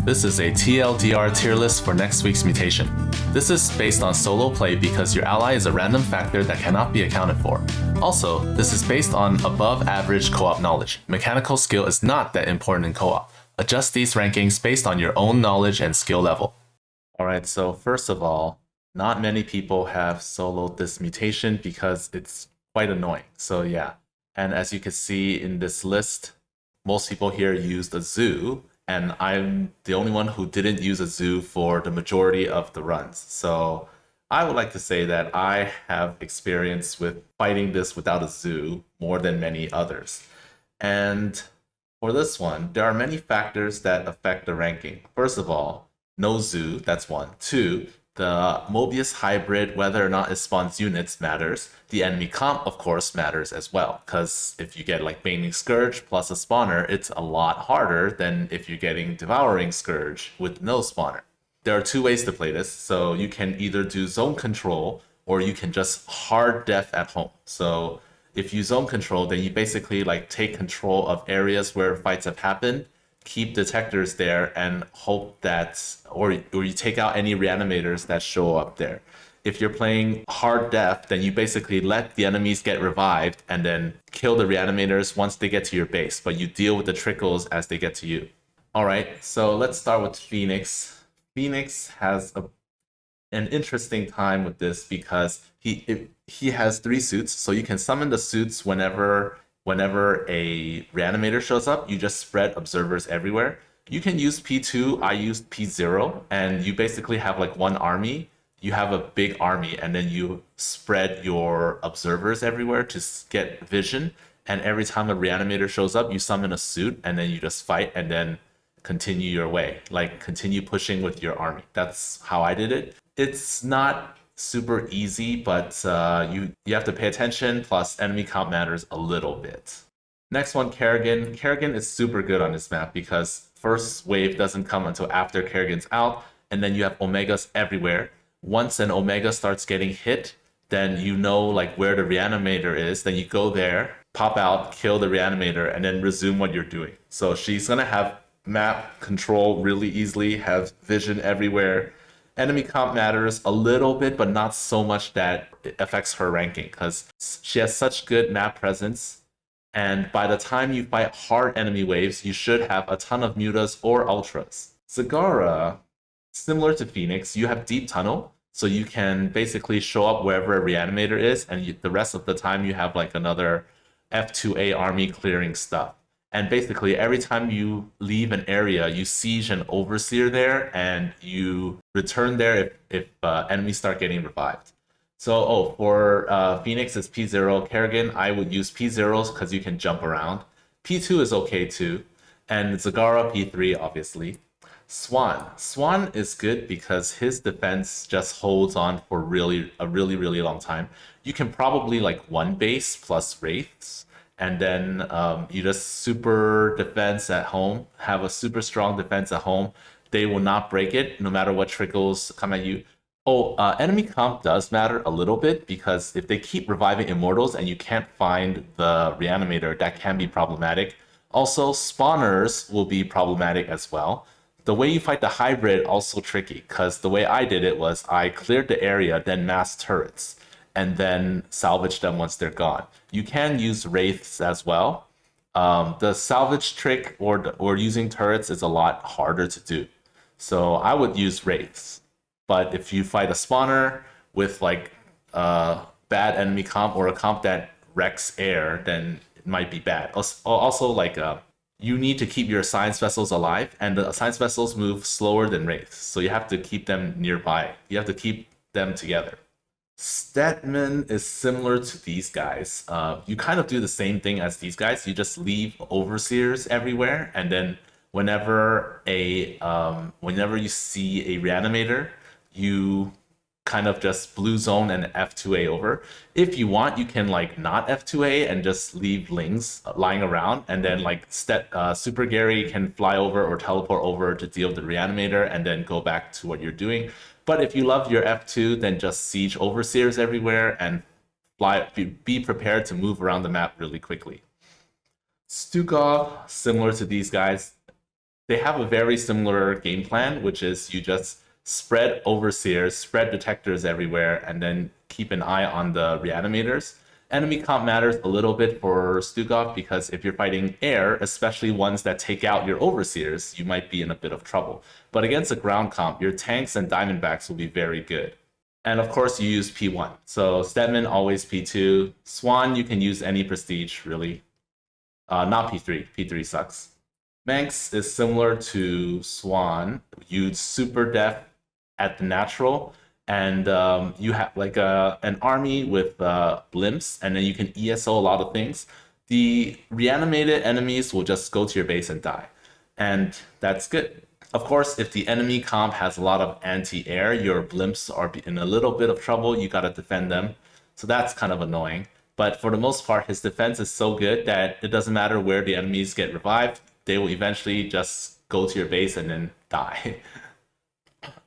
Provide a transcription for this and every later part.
This is a TLDR tier list for next week's Mutation. This is based on solo play because your ally is a random factor that cannot be accounted for. Also, this is based on above average co-op knowledge. Mechanical skill is not that important in co-op. Adjust these rankings based on your own knowledge and skill level. Alright, so first of all, not many people have soloed this Mutation because it's quite annoying. So yeah, and as you can see in this list, most people here used a zoo, and I'm the only one who didn't use a zoo for the majority of the runs. So I would like to say that I have experience with fighting this without a zoo more than many others. And for this one, there are many factors that affect the ranking. First of all, no zoo, that's one. Two, the Mobius hybrid, whether or not it spawns units, matters. The enemy comp, of course, matters as well, because if you get like Baiting Scourge plus a spawner, it's a lot harder than if you're getting Devouring Scourge with no spawner. There are two ways to play this, so you can either do zone control, or you can just hard def at home. So if you zone control, then you basically like take control of areas where fights have happened, keep detectors there, and hope that, or you take out any reanimators that show up there. If you're playing hard def, then you basically let the enemies get revived and then kill the reanimators once they get to your base, but you deal with the trickles as they get to you. All right, so let's start with Phoenix. Phoenix has an interesting time with this because he has 3 suits, so you can summon the suits whenever a reanimator shows up. You just spread observers everywhere. You can use P2, I used P0, and you basically have like one army. You have a big army, and then you spread your observers everywhere to get vision. And every time a reanimator shows up, you summon a suit, and then you just fight, and then continue your way. Like, continue pushing with your army. That's how I did it. It's not super easy, but you have to pay attention, plus enemy comp matters a little bit. Next one, Kerrigan. Kerrigan is super good on this map because first wave doesn't come until after Kerrigan's out, and then you have Omegas everywhere. Once an Omega starts getting hit, then you know like where the reanimator is, then you go there, pop out, kill the reanimator, and then resume what you're doing. So she's gonna have map control really easily, have vision everywhere. Enemy comp matters a little bit, but not so much that it affects her ranking because she has such good map presence. And by the time you fight hard enemy waves, you should have a ton of mutas or ultras. Zagara, similar to Phoenix, you have deep tunnel, so you can basically show up wherever a reanimator is, and the rest of the time you have like another F2A army clearing stuff. And basically, every time you leave an area, you siege an overseer there, and you return there if enemies start getting revived. So, for Phoenix, it's P0. Kerrigan, I would use P0s because you can jump around. P2 is okay too. And Zagara, P3, obviously. Swan. Swan is good because his defense just holds on for a really long time. You can probably like one base plus Wraiths, and then you just super defense at home, have a super strong defense at home. They will not break it no matter what trickles come at you. Enemy comp does matter a little bit because if they keep reviving immortals and you can't find the reanimator, that can be problematic. Also, spawners will be problematic as well. The way you fight the hybrid also tricky because the way I did it was I cleared the area, then mass turrets, and then salvage them once they're gone. You can use wraiths as well. The salvage trick or using turrets is a lot harder to do. So I would use wraiths. But if you fight a spawner with like bad enemy comp or a comp that wrecks air, then it might be bad. Also like you need to keep your science vessels alive, and the science vessels move slower than wraiths. So you have to keep them nearby. You have to keep them together. Statman is similar to these guys. You kind of do the same thing as these guys. You just leave overseers everywhere, and then whenever you see a reanimator, you kind of just blue zone and F2A over. If you want, you can like not F2A and just leave Lings lying around, and then like Super Gary can fly over or teleport over to deal with the reanimator and then go back to what you're doing. But if you love your F2, then just siege overseers everywhere and be prepared to move around the map really quickly. Stukov, similar to these guys, they have a very similar game plan, which is you just spread overseers, spread detectors everywhere, and then keep an eye on the reanimators. Enemy comp matters a little bit for Stukov because if you're fighting air, especially ones that take out your overseers, you might be in a bit of trouble. But against a ground comp, your tanks and diamondbacks will be very good. And of course, you use P1. So Stedman always P2. Swan, you can use any prestige, really. Not P3. P3 sucks. Mengsk is similar to Swan. You super def at the natural, and you have like an army with blimps, and then you can ESO a lot of things. The reanimated enemies will just go to your base and die, and that's good. Of course, if the enemy comp has a lot of anti-air, your blimps are in a little bit of trouble. You gotta defend them, so that's kind of annoying. But for the most part, his defense is so good that it doesn't matter where the enemies get revived. They will eventually just go to your base and then die.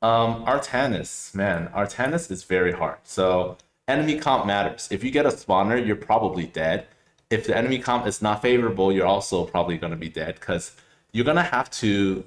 Artanis, man, Artanis is very hard. So enemy comp matters. If you get a spawner, you're probably dead. If the enemy comp is not favorable, you're also probably going to be dead because you're going to have to.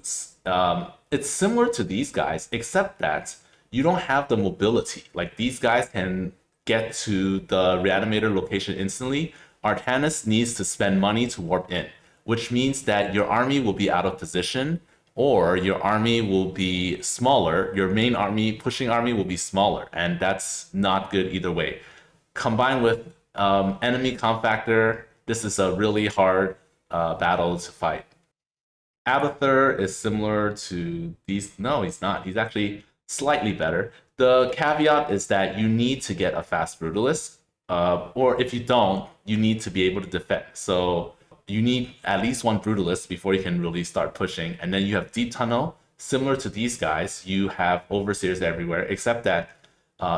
It's similar to these guys, except that you don't have the mobility. Like these guys can get to the reanimator location instantly. Artanis needs to spend money to warp in, which means that your army will be out of position or your army will be smaller. Your main army, pushing army, will be smaller, and that's not good either way. Combined with enemy comp factor, this is a really hard battle to fight. Abathur is similar to these. No, he's not. He's actually slightly better. The caveat is that you need to get a fast brutalist, or if you don't, you need to be able to defend. So you need at least one brutalist before you can really start pushing. And then you have deep tunnel, similar to these guys. You have overseers everywhere, except that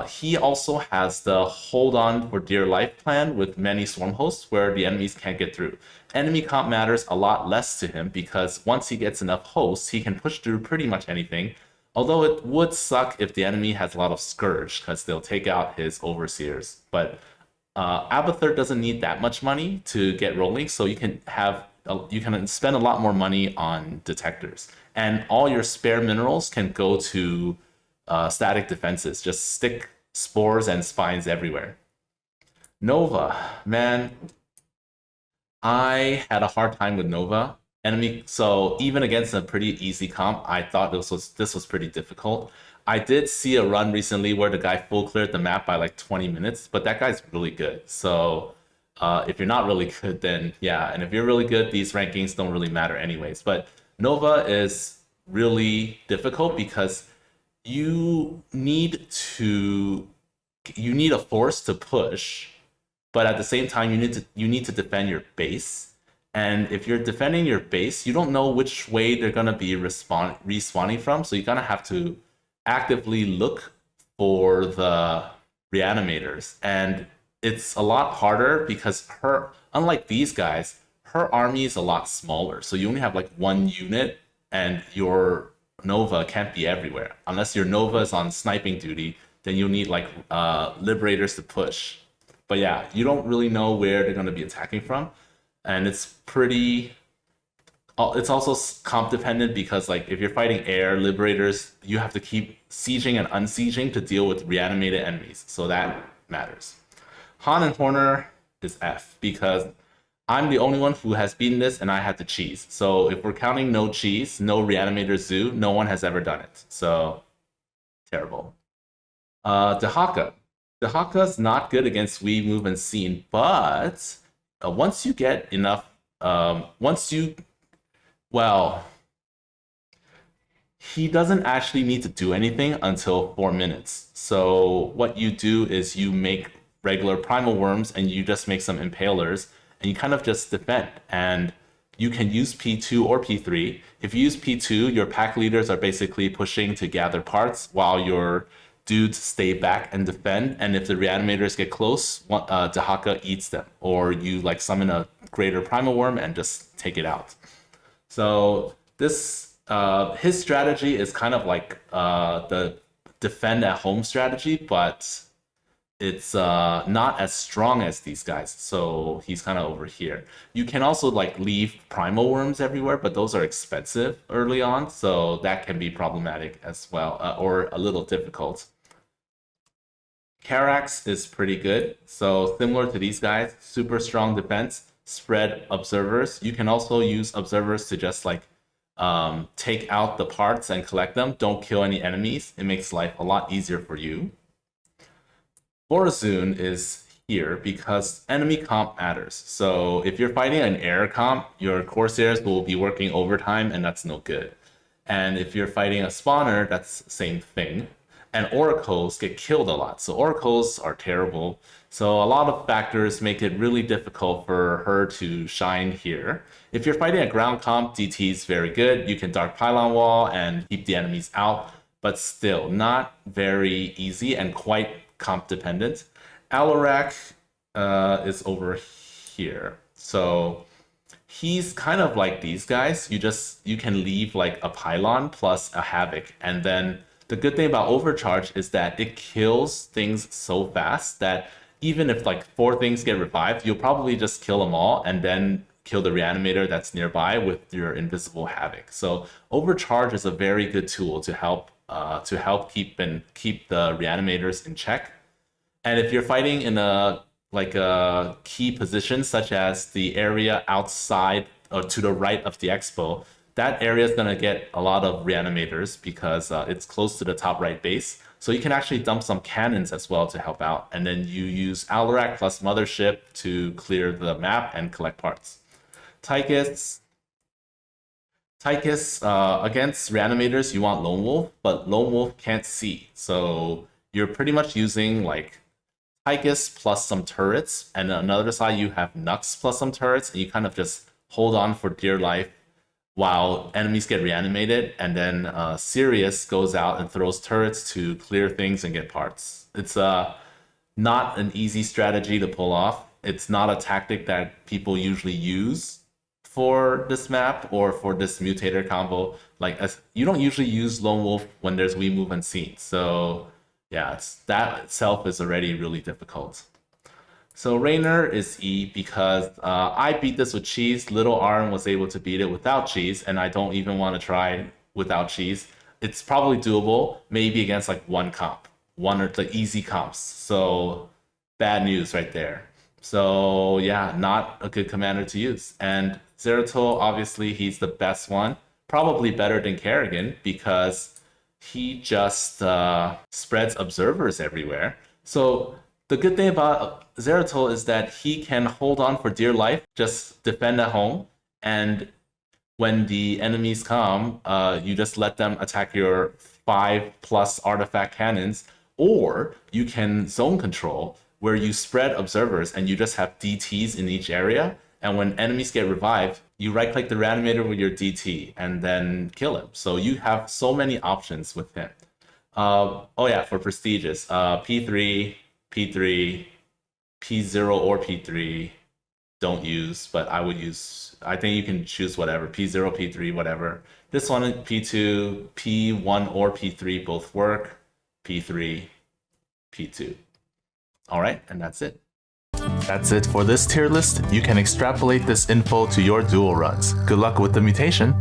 he also has the hold on for dear life plan with many swarm hosts where the enemies can't get through. Enemy comp matters a lot less to him because once he gets enough hosts, he can push through pretty much anything. Although it would suck if the enemy has a lot of Scourge because they'll take out his overseers. But Abathur doesn't need that much money to get rolling, so you can spend a lot more money on detectors, and all your spare minerals can go to static defenses. Just stick spores and spines everywhere. Nova, man, I had a hard time with Nova. So even against a pretty easy comp, I thought this was pretty difficult. I did see a run recently where the guy full cleared the map by like 20 minutes, but that guy's really good. So if you're not really good, then yeah. And if you're really good, these rankings don't really matter anyways. But Nova is really difficult because you need a force to push, but at the same time you need to defend your base. And if you're defending your base, you don't know which way they're gonna be respawning from, so you're gonna have to actively look for the reanimators. And it's a lot harder because unlike these guys, her army is a lot smaller. So you only have like one unit and your Nova can't be everywhere. Unless your Nova is on sniping duty, then you'll need like liberators to push. But yeah, you don't really know where they're gonna be attacking from. And it's also comp dependent because like if you're fighting air liberators, you have to keep sieging and unsieging to deal with reanimated enemies. So that matters. Han and Horner is F because I'm the only one who has beaten this and I had to cheese. So if we're counting no cheese, no reanimator zoo, no one has ever done it. So terrible. Dehaka. Dehaka's not good against We Move and Scene, but once you get enough, he doesn't actually need to do anything until 4 minutes. So what you do is you make regular primal worms and you just make some impalers and you kind of just defend. And you can use P2 or P3. If you use P2, your pack leaders are basically pushing to gather parts while your dudes stay back and defend. And if the reanimators get close, Dehaka eats them. Or you like summon a greater primal worm and just take it out. So this his strategy is kind of like the defend at home strategy, but it's not as strong as these guys, so he's kind of over here. You can also like leave primal worms everywhere, but those are expensive early on, so that can be problematic as well, or a little difficult. Carax is pretty good, so similar to these guys, super strong defense, spread observers. You can also use observers to just like take out the parts and collect them. Don't kill any enemies. It makes life a lot easier for you. Borazun is here because enemy comp matters. So if you're fighting an air comp, your Corsairs will be working overtime, and that's no good. And if you're fighting a spawner, that's the same thing. And oracles get killed a lot. So oracles are terrible. So a lot of factors make it really difficult for her to shine here. If you're fighting a ground comp, DT is very good. You can Dark Pylon Wall and keep the enemies out, but still not very easy and quite comp dependent. Alarak is over here. So he's kind of like these guys. You can leave like a pylon plus a havoc, and then the good thing about overcharge is that it kills things so fast that even if like 4 things get revived, you'll probably just kill them all and then kill the reanimator that's nearby with your invisible havoc. So overcharge is a very good tool to help keep the reanimators in check. And if you're fighting in a key position such as the area outside or to the right of the expo, that area is going to get a lot of reanimators because it's close to the top right base. So you can actually dump some cannons as well to help out. And then you use Alarak plus Mothership to clear the map and collect parts. Tychus, against reanimators, you want Lone Wolf, but Lone Wolf can't see. So you're pretty much using like Tychus plus some turrets, and on the other side you have Nux plus some turrets, and you kind of just hold on for dear life while enemies get reanimated, and then Sirius goes out and throws turrets to clear things and get parts. It's not an easy strategy to pull off. It's not a tactic that people usually use for this map or for this mutator combo. You don't usually use Lone Wolf when there's We Move Unseen. So yeah, that itself is already really difficult. So Raynor is E because I beat this with cheese. Little Arm was able to beat it without cheese, and I don't even want to try without cheese. It's probably doable, maybe against like one comp, one or the easy comps. So bad news right there. So yeah, not a good commander to use. And Zeratul, obviously, he's the best one. Probably better than Kerrigan because he just spreads observers everywhere. So the good thing about Zeratul is that he can hold on for dear life, just defend at home, and when the enemies come, you just let them attack your 5+ artifact cannons, or you can zone control, where you spread observers and you just have DTs in each area, and when enemies get revived, you right-click the reanimator with your DT and then kill him. So you have so many options with him. Oh yeah, for prestigious, P3, P3, P0 or P3, don't use, but I would use, I think you can choose whatever, P0, P3, whatever. This one, P2, P1 or P3 both work, P3, P2. All right, and that's it. That's it for this tier list. You can extrapolate this info to your duel runs. Good luck with the mutation.